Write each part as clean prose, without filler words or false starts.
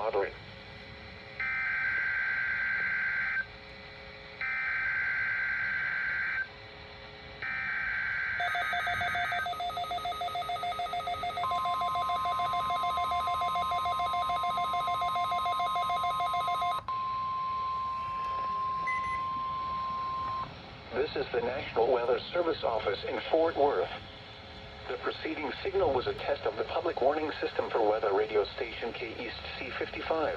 moderate. This is the National Weather Service office in Fort Worth. The preceding signal was a test of the public warning system for weather radio station KEAS C55.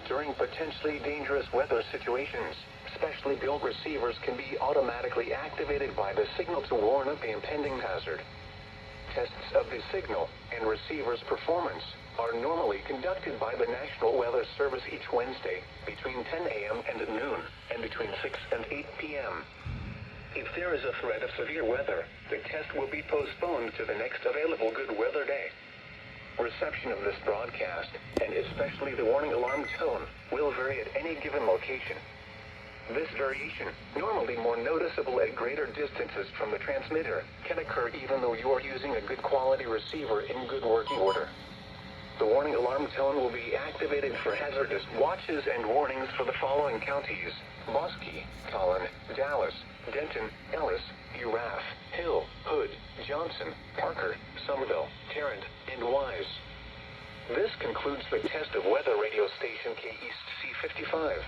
During potentially dangerous weather situations, specially built receivers can be automatically activated by the signal to warn of the impending hazard. Tests of the signal and receiver's performance are normally conducted by the National Weather Service each Wednesday between 10 a.m. and noon and between 6 and 8 p.m. If there is a threat of severe weather, the test will be postponed to the next available good weather day. Reception of this broadcast, and especially the warning alarm tone, will vary at any given location. This variation, normally more noticeable at greater distances from the transmitter, can occur even though you are using a good quality receiver in good working order. The warning alarm tone will be activated for hazardous watches and warnings for the following counties: Bosque, Collin, Dallas, Denton, Ellis, Urath, Hill, Hood, Johnson, Parker, Somerville, Tarrant, and Wise. This concludes the test of weather radio station KEAS C55.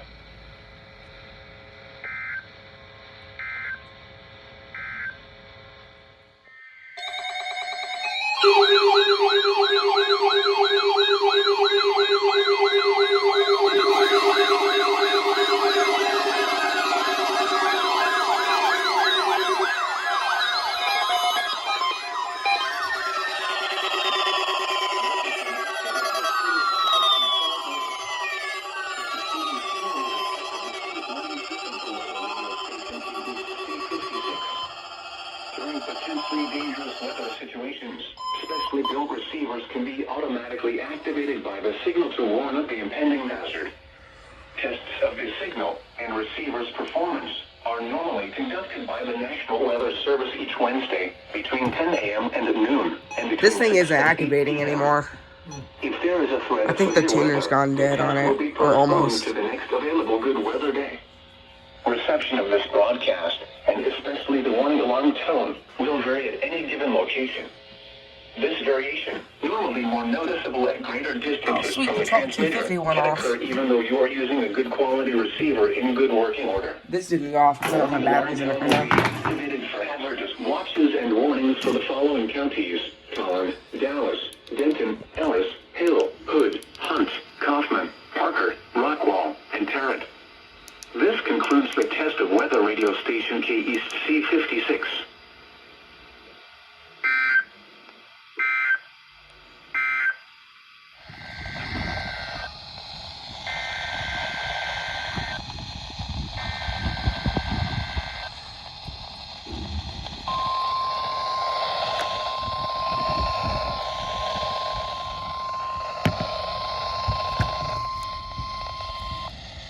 During potentially dangerous weather situations, specially built receivers can be automatically activated by the signal to warn of the impending hazard. Tests of the signal and receiver's performance are normally conducted by the National Weather Service each Wednesday between 10 a.m. and noon. And This thing isn't activating anymore. If there is a threat, I think the tuner's gone dead on it, or almost. To the next available good weather day. Reception of this broadcast, and especially the warning alarm tone, will vary at any given location. This variation, normally more noticeable at greater distances from the transmitter, can occur even though you are using a good quality receiver in good working order. This didn't go off because I don't have batteries in it right now. Activated for hazardous watches and warnings for the following counties: Collin, Dallas, Denton, Ellis, Hill, Hood, Hunt, Kaufman, Parker, Rockwall, and Tarrant. This concludes the test of weather radio station KEAS C56.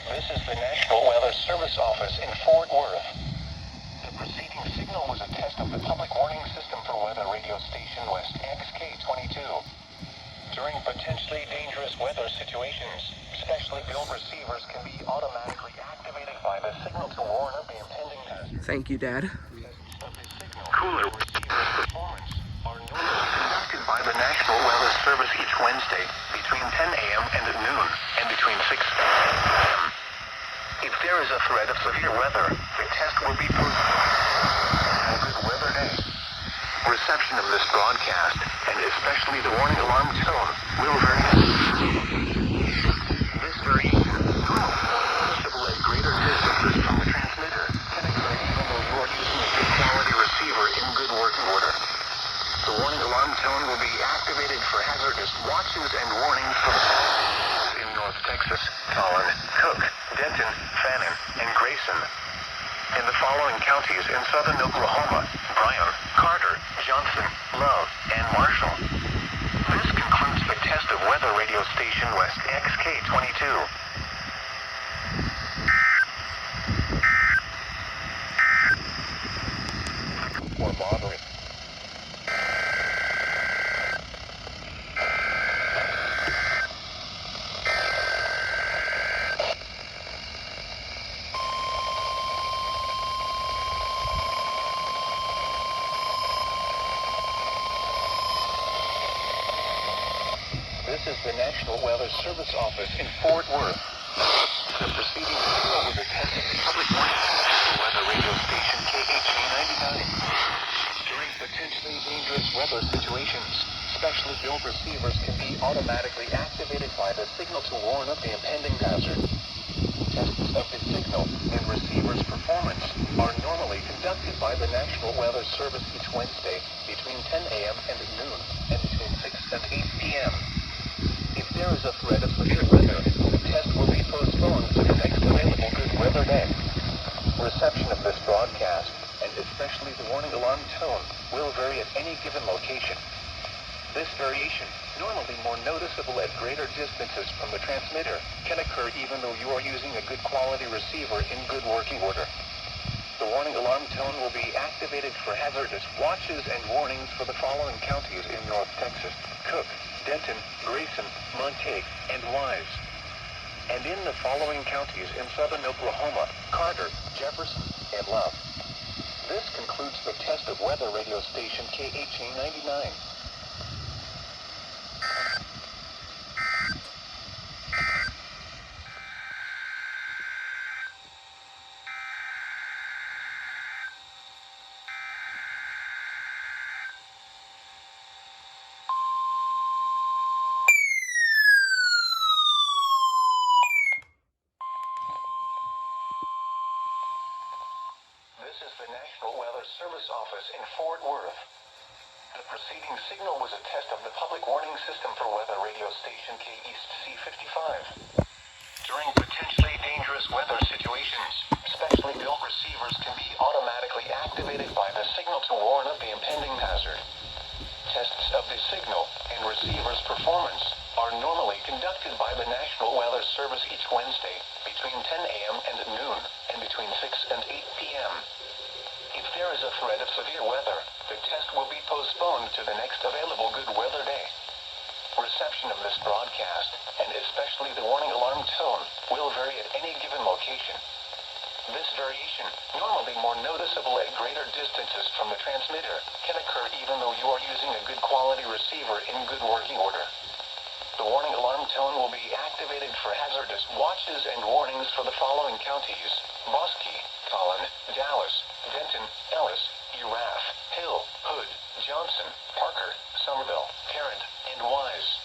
This is the National Weather Service office in Fort Worth. The preceding signal was a test of the public warning system for weather radio station West XK22. During potentially dangerous weather situations, specially built receivers can be automatically activated by the signal to warn of the impending hazard. Thank you, Dad. Cooler receivers performance are normally conducted by the National Weather Service each Wednesday between 10 a.m. and noon and between 6 and 10 p.m. If there is a threat of severe weather, the test will be postponed. Good weather day. Reception of this broadcast, and especially the warning alarm tone, will vary. This variation, noticeable at greater distances from the transmitter, can occur even though you are using a good quality receiver in good working order. The warning alarm tone will be activated for hazardous watches and warnings for the following in North Texas: Collin, Cook, Denton, Fannin, and Grayson. In the following counties in southern Oklahoma: Bryan, Carter, Johnson, Love, and Marshall. This concludes the test of weather radio station West XK22. Or moderate. National Weather Service office in Fort Worth. The preceding signal was a test of the public warning system for weather radio station KHA 99. During potentially dangerous weather situations, specially built receivers can be automatically activated by the signal to warn of the impending hazard. Tests of the signal and receiver's performance are normally conducted by the National Weather Service each Wednesday between 10 a.m. and noon and between 6 and 8 p.m. If there is a threat of severe weather, the test will be postponed to the next available good weather day. Reception of this broadcast, and especially the warning alarm tone, will vary at any given location. This variation, normally more noticeable at greater distances from the transmitter, can occur even though you are using a good quality receiver in good working order. The warning alarm tone will be activated for hazardous watches and warnings for the following counties in North Texas: Cook, Denton, Grayson, Montague, and Wise. And in the following counties in southern Oklahoma: Carter, Jefferson, and Love. This concludes the test of weather radio station KHA 99. This is the National Weather Service office in Fort Worth. The preceding signal was a test of the public warning system for weather radio station KEAST C55. During potentially dangerous weather situations, specially built receivers can be automatically activated by the signal to warn of the impending hazard. Tests of the signal and receiver's performance are normally conducted by the National Weather Service each Wednesday between 10 a.m. and noon and between 6 and 8 p.m. If there is a threat of severe weather, the test will be postponed to the next available good weather day. Reception of this broadcast, and especially the warning alarm tone, will vary at any given location. This variation, normally more noticeable at greater distances from the transmitter, can occur even though you are using a good quality receiver in good working order. The warning alarm tone will be activated for hazardous watches and warnings for the following counties: Bosque, Collin, Dallas, Denton, Ellis, Urath, Hill, Hood, Johnson, Parker, Somerville, Tarrant, and Wise.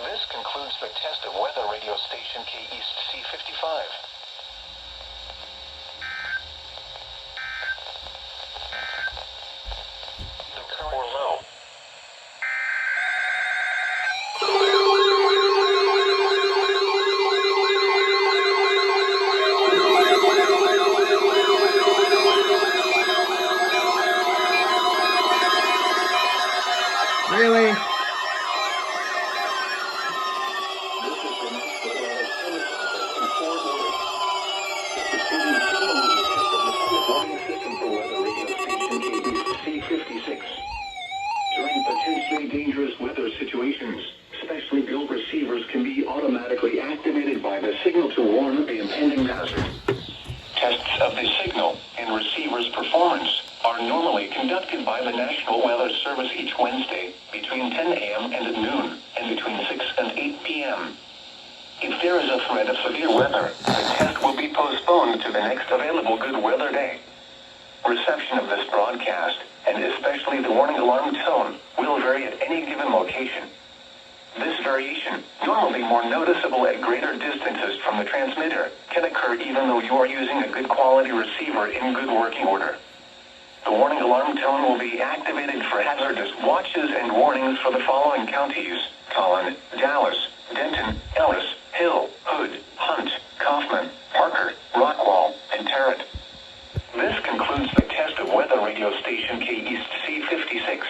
This concludes the test of weather radio station KEAST C55. The current or low. Really? During potentially dangerous weather situations, specially built receivers can be automatically activated by the signal to warn of the impending hazard. Tests of the signal and receiver's performance are normally conducted by the National Weather Service each Wednesday between 10 a.m. and noon and between 6 and 8 p.m. If there is a threat of severe weather, the test will be postponed to the next available good weather day. Reception of this broadcast, and especially the warning alarm tone, will vary at any given location. This variation, normally more noticeable at greater distances from the transmitter, can occur even though you are using a good quality receiver in good working order. The warning alarm tone will be activated for hazardous watches and warnings for the following counties: Collin, Dallas, Denton, Ellis, Hill, Hood, Hunt, Kaufman, Parker, Rockwall, and Tarrant. This concludes the test of weather radio station KEAST C56.